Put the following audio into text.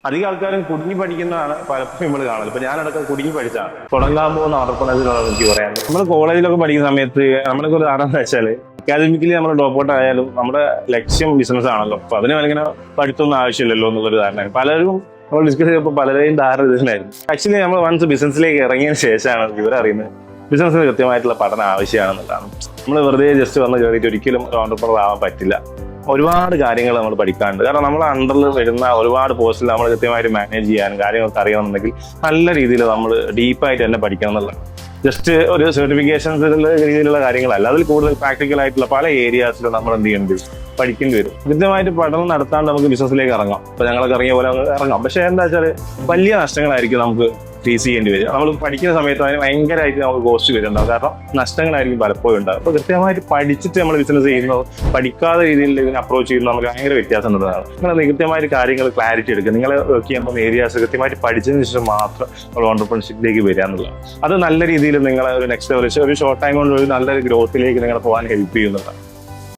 അധികം ആൾക്കാരും കുടുങ്ങി പഠിക്കുന്നതാണ് പലപ്പോഴും നമ്മൾ കാണുന്നത്. ഇപ്പൊ ഞാനടക്കം കുടുങ്ങി പഠിച്ചാണ്. തുടങ്ങാൻ പോകുന്ന ഓണ്ടർപ്രണേഴ്സിനോട് എനിക്ക് പറയാൻ, നമ്മൾ കോളേജിലൊക്കെ പഠിക്കുന്ന സമയത്ത് നമ്മളൊക്കെ ഒരു ധാരണ വെച്ചാൽ അക്കാദമിക്കലി നമ്മൾ ഡ്രോപ്പ് ഔട്ട് ആയാലും നമ്മുടെ ലക്ഷ്യം ബിസിനസ് ആണല്ലോ. അപ്പൊ അതിന് ഇങ്ങനെ പഠിത്തൊന്നും ആവശ്യമില്ലല്ലോ എന്നുള്ളൊരു ധാരണ പലരും നമ്മൾ ഡിസ്കസ് ചെയ്തപ്പോൾ പലരെയും ധാരണ ഇതിനായിരുന്നു. ആക്ച്വലി നമ്മൾ വൺസ് ബിസിനസ്സിലേക്ക് ഇറങ്ങിയതിന് ശേഷമാണ് ഇവരറിയുന്നത് ബിസിനസ്സിന് കൃത്യമായിട്ടുള്ള പഠനം ആവശ്യമാണെന്നുള്ളതാണ്. നമ്മൾ വെറുതെ ജസ്റ്റ് വന്ന് കയറിയിട്ട് ഒരിക്കലും ഒരു ഓണ്ടർപ്രണർ ആവാൻ പറ്റില്ല. ഒരുപാട് കാര്യങ്ങൾ നമ്മൾ പഠിക്കാനുണ്ട്. കാരണം നമ്മൾ അണ്ടറിൽ വരുന്ന ഒരുപാട് പോസ്റ്റിൽ നമ്മൾ കൃത്യമായിട്ട് മാനേജ് ചെയ്യാനും കാര്യങ്ങളൊക്കെ അറിയണമെന്നുണ്ടെങ്കിൽ നല്ല രീതിയിൽ നമ്മൾ ഡീപ്പായിട്ട് തന്നെ പഠിക്കണം എന്നുള്ളതാണ്. ജസ്റ്റ് ഒരു സർട്ടിഫിക്കേഷൻസിലുള്ള രീതിയിലുള്ള കാര്യങ്ങളല്ല, അതിൽ കൂടുതൽ പ്രാക്ടിക്കൽ ആയിട്ടുള്ള പല ഏരിയാസിലും നമ്മൾ എന്ത് ചെയ്യേണ്ടി വരും, പഠിക്കേണ്ടി വരും. കൃത്യമായിട്ട് പഠനം നടത്താണ്ട് നമുക്ക് ബിസിനസ്സിലേക്ക് ഇറങ്ങാം. ഇപ്പൊ ഞങ്ങളൊക്കെ ഇറങ്ങിയ പോലെ ഇറങ്ങാം. പക്ഷെ എന്താ വെച്ചാൽ വലിയ നഷ്ടങ്ങളായിരിക്കും നമുക്ക് ഫേസ് ചെയ്യേണ്ടി വരും. നമ്മൾ പഠിക്കുന്ന സമയത്ത് അതിന് ഭയങ്കരമായിട്ട് നമുക്ക് കോസ്റ്റ് വരുന്നുണ്ടാവും. കാരണം നഷ്ടങ്ങളായിരിക്കും പലപ്പോഴും ഉണ്ടാകും. അപ്പോൾ കൃത്യമായിട്ട് പഠിച്ചിട്ട് നമ്മൾ ബിസിനസ് ചെയ്യുന്നത് പഠിക്കാത്ത രീതിയിൽ ഇതിനെ അപ്രോച്ച് ചെയ്യുന്നത് നമുക്ക് ഭയങ്കര വ്യത്യാസം ഉള്ളതാണ്. നിങ്ങൾ കൃത്യമായിട്ട് കാര്യങ്ങൾ ക്ലാരിറ്റി എടുക്കുക. നിങ്ങൾ വർക്ക് ചെയ്യാൻ പോകുന്ന ഏരിയാസ് കൃത്യമായിട്ട് പഠിച്ചതിന് ശേഷം മാത്രം നമ്മൾ ഓണ്ടർപ്രണർഷിപ്പിലേക്ക് വരിക എന്നുള്ളതാണ്. അത് നല്ല രീതിയിൽ നിങ്ങളെ ഒരു നെക്സ്റ്റ് ഒരു ഷോർട്ട് ടൈം കൊണ്ട് ഒരു നല്ലൊരു ഗ്രോത്തിലേക്ക് നിങ്ങൾ പോകാൻ ഹെൽപ്പ് ചെയ്യുന്നതാണ്.